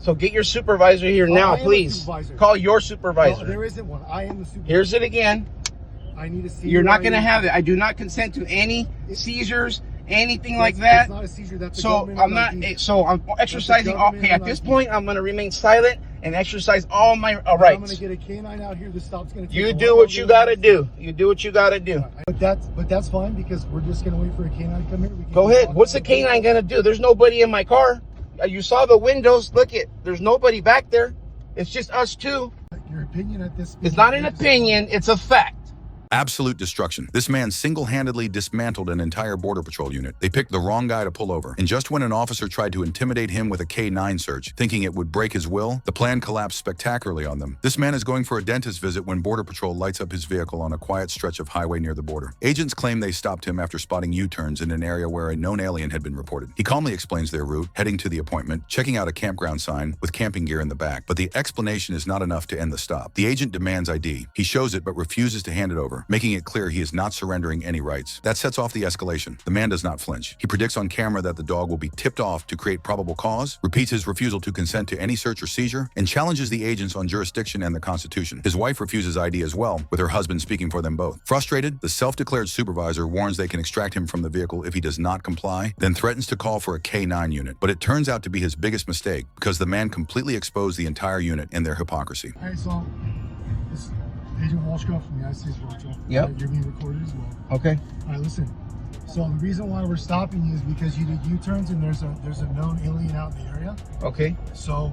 So get your supervisor here now, please. Call your supervisor. No, there isn't one. I am the supervisor. Here's it again. I need to see. You're not going to have it. I do not consent to any seizures, anything like that. It's not a seizure. That's so I'm not. So I'm exercising. Okay, at this point, I'm going to remain silent and exercise all my rights. I'm going to get a canine out here. The stop's going to. You do what you got to do. You do what you got to do. But that's fine because we're just going to wait for a canine to come here. Go ahead. What's the canine going to do? There's nobody in my car. You saw the windows. Look it. There's nobody back there. It's just us two. Your opinion at this. It's not an opinion. It's a fact. Absolute destruction. This man single-handedly dismantled an entire Border Patrol unit. They picked the wrong guy to pull over. And just when an officer tried to intimidate him with a K9 search, thinking it would break his will, the plan collapsed spectacularly on them. This man is going for a dentist visit when Border Patrol lights up his vehicle on a quiet stretch of highway near the border. Agents claim they stopped him after spotting U-turns in an area where a known alien had been reported. He calmly explains their route, heading to the appointment, checking out a campground sign with camping gear in the back. But the explanation is not enough to end the stop. The agent demands ID. He shows it but refuses to hand it over, making it clear he is not surrendering any rights. That sets off the escalation. The man does not flinch. He predicts on camera that the dog will be tipped off to create probable cause, repeats his refusal to consent to any search or seizure, and challenges the agents on jurisdiction and the Constitution. His wife refuses ID as well, with her husband speaking for them both. Frustrated, the self-declared supervisor warns they can extract him from the vehicle if he does not comply, then threatens to call for a K9 unit. But it turns out to be his biggest mistake because the man completely exposed the entire unit in their hypocrisy. All right, so this Agent Walsh got from the IC's virtual. Yep. You're being recorded as well. Okay. All right, listen. So the reason why we're stopping you is because you did U-turns and there's a known alien out in the area. Okay. So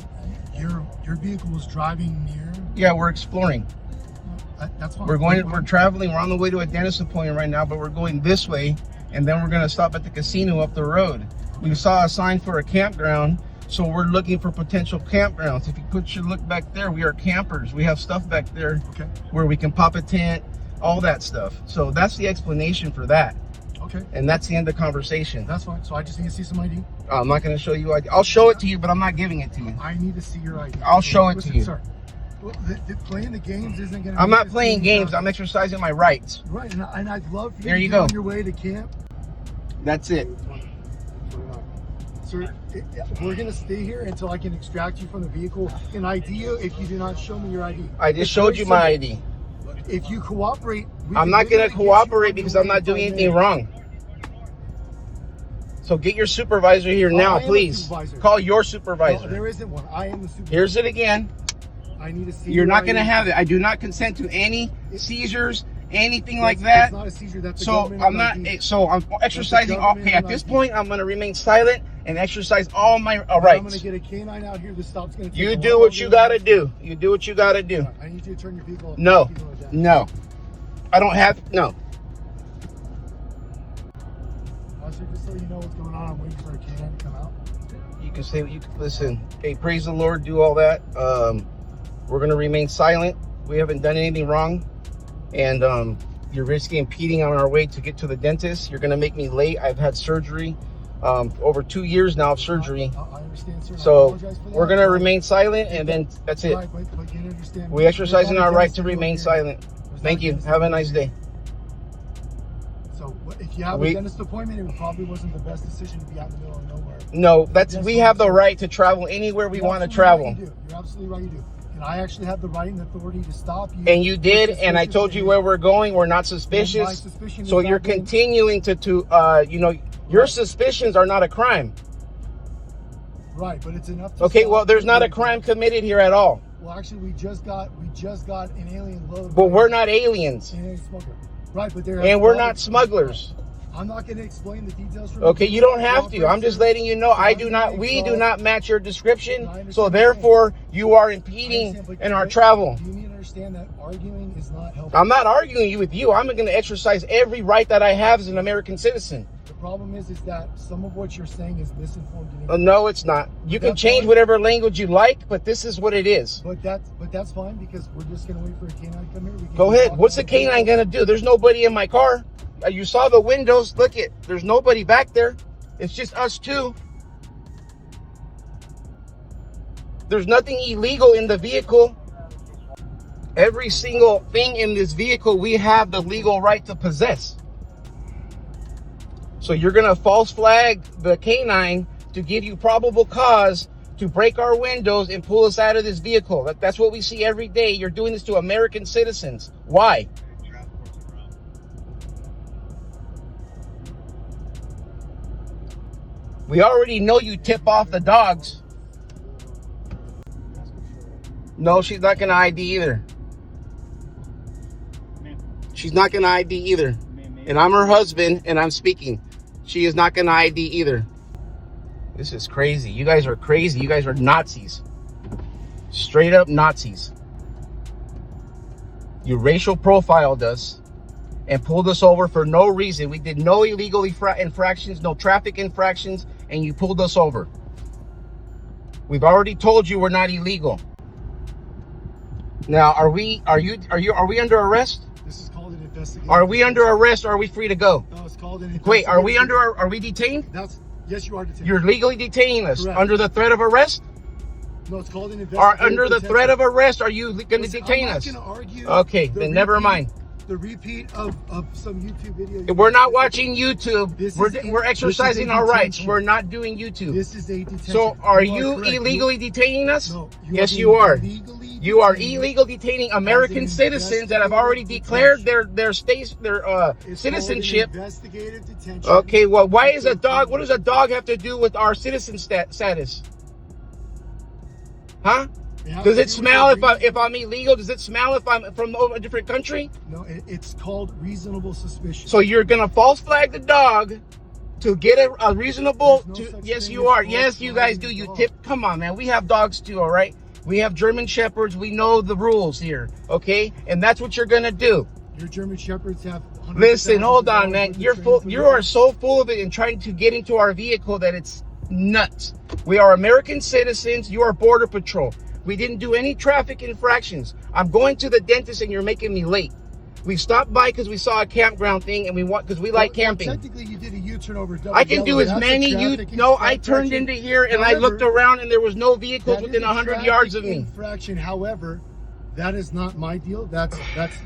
your vehicle was driving near. Yeah, we're exploring. That's fine. We're traveling. We're on the way to a dentist appointment right now, but we're going this way, and then we're going to stop at the casino up the road. We saw a sign for a campground. So we're looking for potential campgrounds. If you put your look back there, we are campers. We have stuff back there where we can pop a tent, all that stuff. So that's the explanation for that. Okay. And that's the end of the conversation. That's fine. So I just need to see some ID. I'm not going to show you ID. I'll show it to you, but I'm not giving it to you. I need to see your ID. I'll show it to you. Sir, playing the games isn't going to. I'm not playing games. I'm exercising my rights. Right, and I'd love for you there to you get go. On your way to camp. That's it. Sir, we're going to stay here until I can extract you from the vehicle and ID you if you do not show me your ID. I just showed you my ID. If you cooperate... I'm not going to cooperate because I'm not doing anything wrong. So get your supervisor here now, please. Call your supervisor. No, there isn't one. I am the supervisor. Here's it again. I need to see. You're not going to have it. I do not consent to any seizures, anything like that. It's not a seizure. That's so I'm not. So I'm exercising. Okay, at this point, I'm going to remain silent and exercise all my rights. I'm going to get a canine out here. The stop's going to. You do what you got to do. You do what you got to do. I need you to turn your vehicle off. No, no, I don't have no. Officer, just so you know what's going on, I'm waiting for a canine to come out. You can say what you can. Listen. Hey, praise the Lord. Do all that. We're going to remain silent. We haven't done anything wrong. And you're risking impeding on our way to get to the dentist. You're going to make me late. I've had surgery, over 2 years now of surgery. I understand, sir. So we're going to remain silent, and then that's it. Right, but you understand, we're exercising our right to remain silent. Thank you. Have a nice day. So if you have a dentist appointment, it probably wasn't the best decision to be out in the middle of nowhere. No, we have the right to travel anywhere we want to travel. Right, you're absolutely right, you do. And I actually have the right and authority to stop you. And you did, and I told you where we're going. We're not suspicious. So you're continuing to you know, your suspicions are not a crime. Right, but it's enough to okay, well, there's not a crime committed here at all. Well, actually, we just got an alien load. But we're not aliens. An alien smuggler. Right, but and we're not smugglers. I'm not going to explain the details. Okay, you don't have to. I'm just letting you know we do not match your description. So therefore, you are impeding in our travel. You need to understand that arguing is not helping. I'm not arguing with you. I'm going to exercise every right that I have as an American citizen. The problem is that some of what you're saying is misinformed. No, it's not. You can change whatever language you like, but this is what it is. But that's fine because we're just going to wait for a canine to come here. Go ahead. What's the canine going to do? There's nobody in my car. You saw the windows. Look it. There's nobody back there. It's just us two. There's nothing illegal in the vehicle. Every single thing in this vehicle we have the legal right to possess. So you're going to false flag the canine to give you probable cause to break our windows and pull us out of this vehicle. That's what we see every day. You're doing this to American citizens. Why? We already know you tip off the dogs. No, she's not going to ID either. She's not going to ID either. And I'm her husband, and I'm speaking. She is not going to ID either. This is crazy. You guys are crazy. You guys are Nazis. Straight up Nazis. You racial profiled us and pulled us over for no reason. We did no illegal infractions, no traffic infractions, and you pulled us over. We've already told you we're not illegal. Now, are we under arrest? This is called an investigation. Are we under arrest, or are we free to go? No, it's called an investigation. Wait, are we detained? Yes, you are detained. You're legally detaining us. Correct. Under the threat of arrest? No, it's called an investigation. Under the threat of arrest, are you going to detain us? I'm not going to argue. Okay, then never mind. The repeat of some YouTube video. We're not watching YouTube. This We're exercising our rights. We're not doing YouTube. This is a detention. So are you correct. illegally detaining us? No. Yes, you are. You are detained illegal detaining American citizens that have already declared their citizenship. Investigative detention. Okay, well, why is a dog? What does a dog have to do with our citizen status? Huh? Does it smell if I'm illegal? Does it smell if I'm from a different country? No, it's called reasonable suspicion. So you're gonna false flag the dog to get a reasonable. Yes, you are. Yes, you guys do. You tip. Come on, man. We have dogs too. All right. We have German Shepherds. We know the rules here. Okay, and that's what you're gonna do. Your German Shepherds have. Listen, hold on, man. You're full. You are so full of it and trying to get into our vehicle that it's nuts. We are American citizens. You are Border Patrol. We didn't do any traffic infractions. I'm going to the dentist and you're making me late. We stopped by because we saw a campground thing and because we like camping. Technically, you did a U-turn over. I can do as many I turned into here and I looked around and there was no vehicles within 100 yards of me. Infraction. However, that is not my deal. That's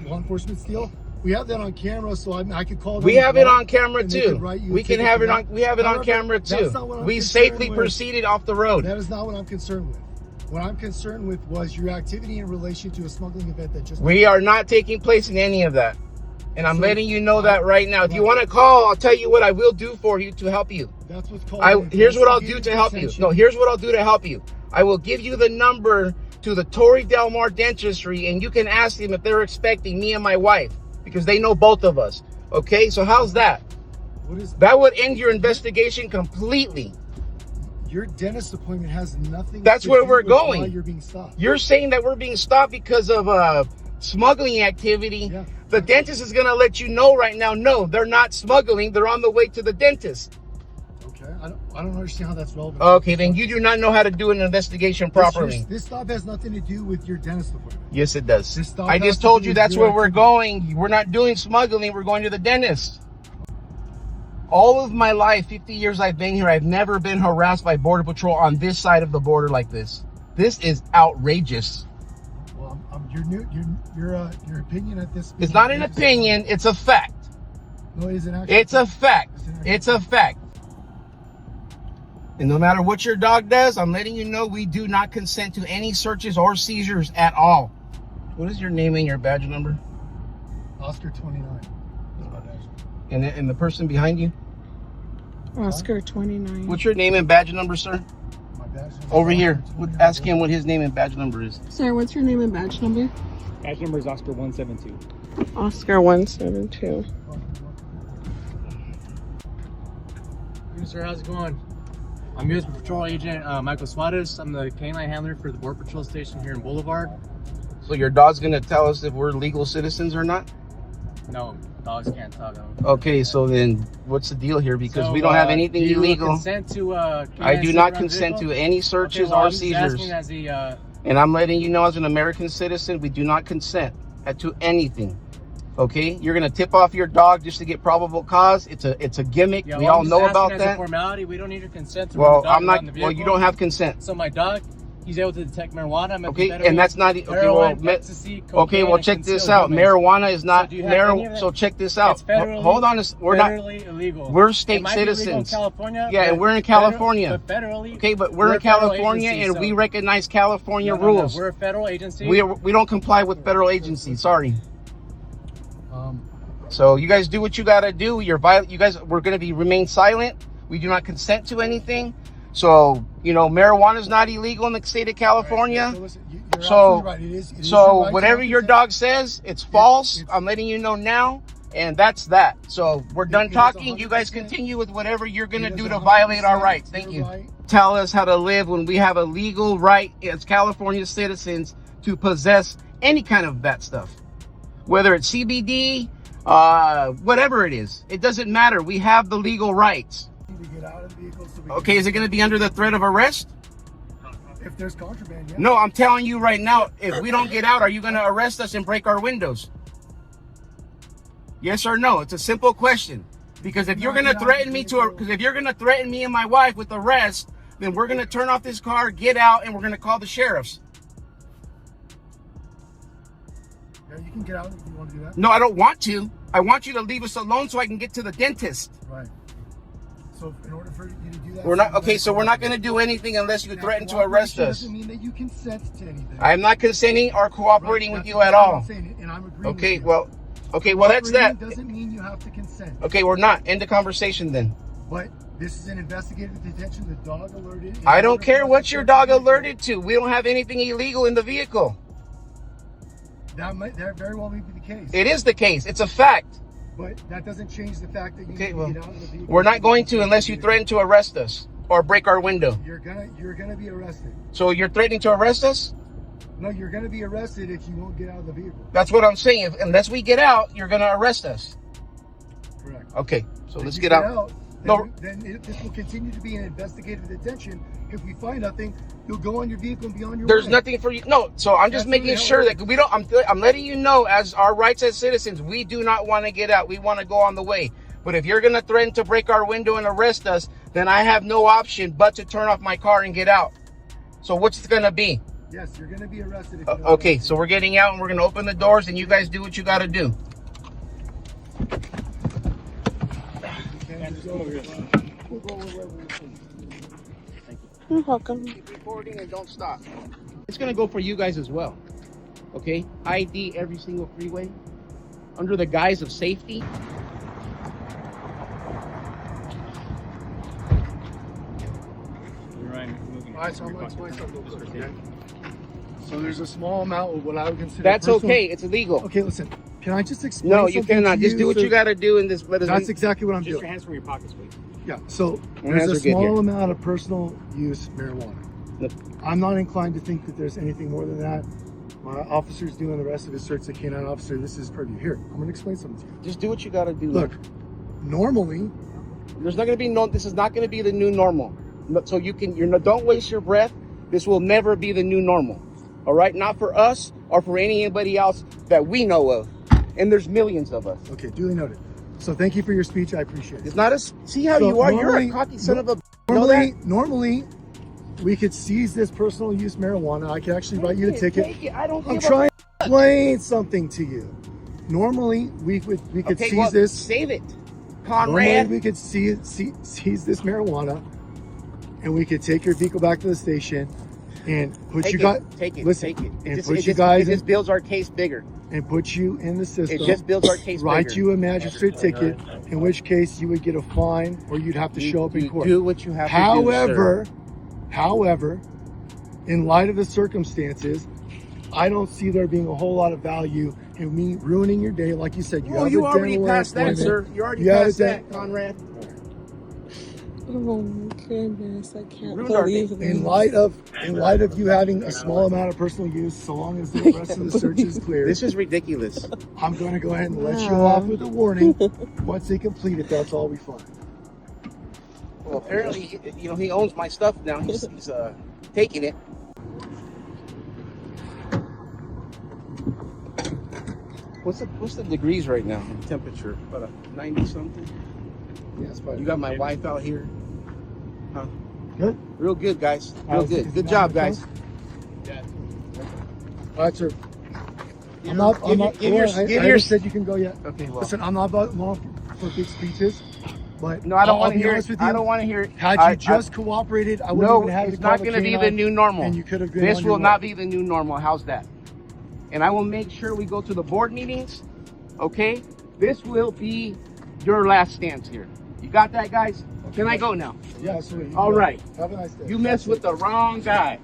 law enforcement's deal. We have that on camera, so I could call them. We have it on camera too. We can have it on. We have it on camera too. We safely proceeded off the road. That is not what I'm concerned with. What I'm concerned with was your activity in relation to a smuggling event that just... We are not taking place in any of that. And I'm letting you know that right now. If you want to call, I'll tell you what I will do for you to help you. That's what's called... Here's what I'll do to help you. No, here's what I'll do to help you. I will give you the number to the Torrey Del Mar Dentistry, and you can ask them if they're expecting me and my wife, because they know both of us. Okay? So how's that? That would end your investigation completely. Your dentist appointment has nothing. That's where we're going. Why you're being stopped. You're saying that we're being stopped because of smuggling activity. Yeah. The dentist is going to let you know right now. No, they're not smuggling. They're on the way to the dentist. Okay, I don't understand how that's relevant. Okay, then you do not know how to do an investigation properly. This stop has nothing to do with your dentist appointment. Yes, it does. I just told you that's where we're going. We're not doing smuggling. We're going to the dentist. All of my life, 50 years I've been here, I've never been harassed by Border Patrol on this side of the border like this. This is outrageous. Well, your opinion at this... It's not an opinion, it's a fact. No, it isn't actually. It's a fact. It's a fact. And no matter what your dog does, I'm letting you know we do not consent to any searches or seizures at all. What is your name and your badge number? Oscar 29. And the person behind you? Oscar 29. What's your name and badge number, sir? My badge number. Over here. Ask him what his name and badge number is. Sir, what's your name and badge number? Badge number is Oscar 172. Oscar 172. Hey, sir, how's it going? I'm U.S. Patrol Agent Michael Suarez. I'm the canine handler for the Border Patrol Station here in Boulevard. So your dog's going to tell us if we're legal citizens or not? No, dogs can't talk. Okay, so then what's the deal here? Because we don't have anything do you illegal. Consent to, I do not consent to any searches or seizures. And I'm letting you know, as an American citizen, we do not consent to anything. Okay, you're gonna tip off your dog just to get probable cause. It's a gimmick. Yeah, we all know about as that. A formality. We don't need your consent to well, run the dog I'm not. around the Well, you don't have consent. So my dog he's able to detect marijuana. Okay, and that's not okay. Well, Ecstasy, okay. Well, check this out. Marijuana is not marijuana. So check this out. It's federally, Hold on. We're not illegal. We're state citizens. In California, yeah, and we're in California. But federally, okay, but we're in California, agency, and we recognize California no, rules. we're a federal agency. We don't comply with federal agencies. Sorry. So you guys do what you gotta do. You guys, we're gonna remain silent. We do not consent to anything. So marijuana is not illegal in the state of California. Right, so right. It is right whatever your dog says, it's false. I'm letting you know now, and that's that. So we're done talking. You guys continue with whatever you're gonna do to violate our rights. Thank you. Right. Tell us how to live when we have a legal right as California citizens to possess any kind of that stuff, whether it's CBD. Whatever it is, it doesn't matter. We have the legal rights. Okay, is it going to be under the threat of arrest? If there's contraband, yeah. No, I'm telling you right now, if we don't get out, are you going to arrest us and break our windows? Yes or no? It's a simple question. Because if you're going to threaten me and my wife with arrest, then we're going to turn off this car, get out, and we're going to call the sheriffs. You can get out if you want to do that. No, I don't want to. I want you to leave us alone so I can get to the dentist. Right. So in order for you to do that, We're not okay. So we're not going to do anything unless you threaten to arrest us. Doesn't mean that you consent to anything. I'm not consenting or cooperating with you at all. And I'm agreeing. Okay. Well, that's that. Doesn't mean you have to consent. Okay, we're not. End the conversation then. But this is an investigative detention. The dog alerted. I don't care what your dog alerted to. We don't have anything illegal in the vehicle. That very well may be the case. It is the case. It's a fact. But that doesn't change the fact that you need to get out of the vehicle. We're not going to unless you threaten to arrest us or break our window. You're gonna be arrested. So you're threatening to arrest us? No, you're gonna be arrested if you won't get out of the vehicle. That's what I'm saying. Unless we get out, you're gonna arrest us. Correct. Okay, so let's you get out. Then this will continue to be an investigative detention. If we find nothing, you'll go on your vehicle and be on your There's way. nothing for you. No, so I'm just making sure that we don't. I'm letting you know, as our rights as citizens, we do not want to get out. We want to go on the way. But if you're going to threaten to break our window and arrest us, then I have no option but to turn off my car and get out. So what's it going to be? Yes, you're going to be arrested. If you don't okay, so we're getting out and we're going to open the doors and you guys do what you got to do. You're welcome. Keep recording and don't stop. It's going to go for you guys as well. Okay? ID every single freeway under the guise of safety. Alright, so I'm going to explain something real quick, okay? So there's a small amount of what I would consider That's personal... okay. It's illegal. Okay, listen. Can I just explain No, you something cannot. to Just do what you got to do in this. That's exactly what I'm doing. Just your hands from your pockets, please. Yeah, so My hands there's a are good small here. amount of personal use marijuana. Yep. I'm not inclined to think that there's anything more than that. My officer's doing the rest of his search, the canine officer. This is purview. Here, I'm going to explain something to you. Just do what you got to do. Look, normally, There's not going to be no. This is not going to be the new normal. So you can. Don't waste your breath. This will never be the new normal. All right, not for us or for anybody else that we know of. And there's millions of us. okay, duly noted. So thank you for your speech. I appreciate it. It's not a. See how So you are. You're a normally- cocky son of a. Know that? Normally, we could seize this personal use marijuana. I could actually write you a ticket. Take it. I don't. I'm give a trying to explain something to you. Normally, we could Okay, seize well, this. Save it, Normally, Conrad. we could seize this marijuana, and we could take your vehicle back to the station and put you guys. Take it. Listen, Take it. and It put just, you guys It just builds our case bigger. and put you in the system. It just builds our case Write bigger. you a magistrate ticket, in which case you would get a fine or you'd have to show up in court. Do what you have to do. However, in light of the circumstances, I don't see there being a whole lot of value in me ruining your day. Like you said, you Oh, have you a already dental passed that, appointment. sir. You already You had passed a that, Conrad. Oh my goodness, I can't Ruined our believe day. this. In light of you having a small amount of personal use, so long as the rest of the search is clear, This is ridiculous. I'm going to go ahead and let you off with a warning. Once they complete it, that's all we find. Well, apparently, he owns my stuff now. He's taking it. What's the degrees right now? Temperature, about 90 something. Yeah, it's fine. You got my wife out here. Huh? Good. Real good, guys. Real How's good. it? Good job, guys. All right, sir. Give I'm not. give your- I give your- never said you can go yet. Okay, well. Listen, I'm not long for big speeches, but No, I don't I'll want to be hear honest it. with you. I don't want to hear it. Had I- you just cooperated, I wouldn't No, even have it's to call not the going to be the canine, new normal. and you could have been This on your will way. not be the new normal. How's that? And I will make sure we go to the board meetings. Okay? This will be your last stance here. You got that, guys? Can I go now? Yeah, absolutely. All right. Have a nice day. You messed with the wrong guy.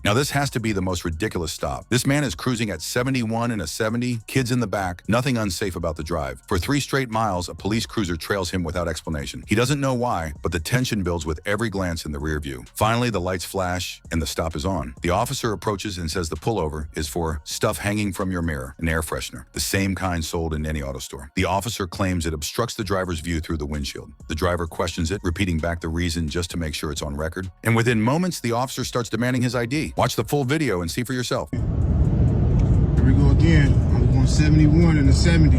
Now this has to be the most ridiculous stop. This man is cruising at 71 in a 70, kids in the back, nothing unsafe about the drive. For 3 straight miles, a police cruiser trails him without explanation. He doesn't know why, but the tension builds with every glance in the rear view. Finally, the lights flash and the stop is on. The officer approaches and says the pullover is for stuff hanging from your mirror, an air freshener, the same kind sold in any auto store. The officer claims it obstructs the driver's view through the windshield. The driver questions it, repeating back the reason just to make sure it's on record. And within moments, the officer starts demanding his ID. Watch the full video and see for yourself. Here we go again. I'm going 71 in the 70.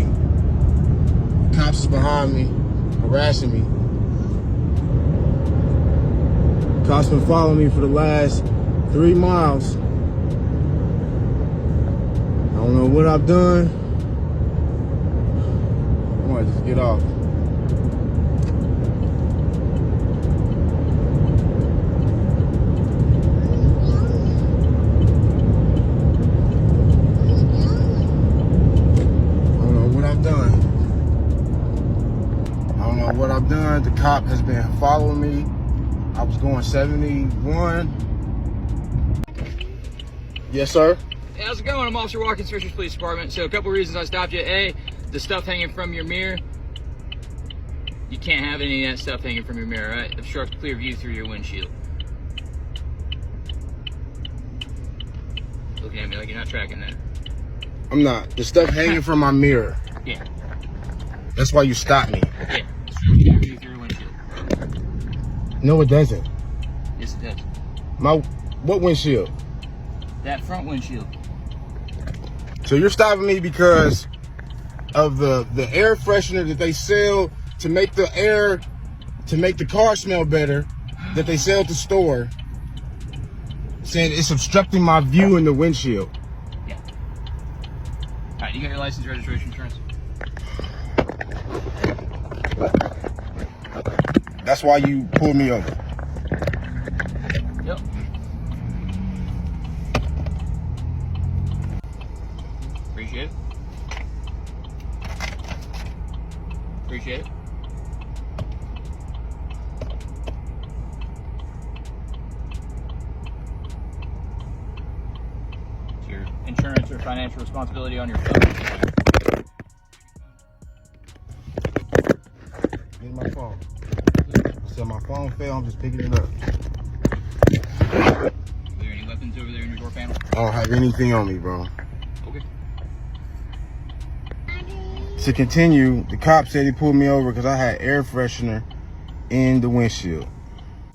Cops is behind me, harassing me. Cops been following me for the last 3 miles. I don't know what I've done. I might just get off. What I've done, the cop has been following me. I was going 71. Yes, sir. Hey, how's it going? I'm Officer Watkins, Fishers Police Department. So a couple reasons I stopped you. A, the stuff hanging from your mirror. You can't have any of that stuff hanging from your mirror, right? Obstructs clear view through your windshield. Looking at me like you're not tracking that. I'm not. The stuff hanging from my mirror. Yeah. That's why you stopped me. Yeah. Obstructs clear view through your windshield. No, it doesn't. Yes, it does. What windshield? That front windshield. So you're stopping me because of the air freshener that they sell to make the car smell better, that they sell at the store, saying it's obstructing my view in the windshield. Yeah. All right, you got your license, registration, insurance? That's why you pulled me over. Yep. Appreciate it. Appreciate it. It's your insurance or financial responsibility on your phone. Give me my phone. So my phone fell, I'm just picking it up. Are there any weapons over there in your door panel? I don't have anything on me, bro. Okay. To continue, the cop said he pulled me over because I had air freshener in the windshield.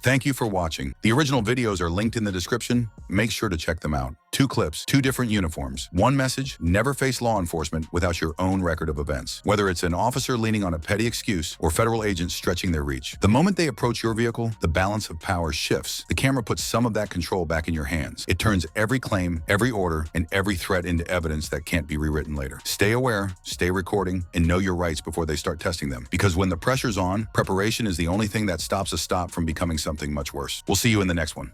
Thank you for watching. The original videos are linked in the description. Make sure to check them out. 2 clips, 2 different uniforms. One message: never face law enforcement without your own record of events. Whether it's an officer leaning on a petty excuse or federal agents stretching their reach. The moment they approach your vehicle, the balance of power shifts. The camera puts some of that control back in your hands. It turns every claim, every order, and every threat into evidence that can't be rewritten later. Stay aware, stay recording, and know your rights before they start testing them. Because when the pressure's on, preparation is the only thing that stops a stop from becoming something much worse. We'll see you in the next one.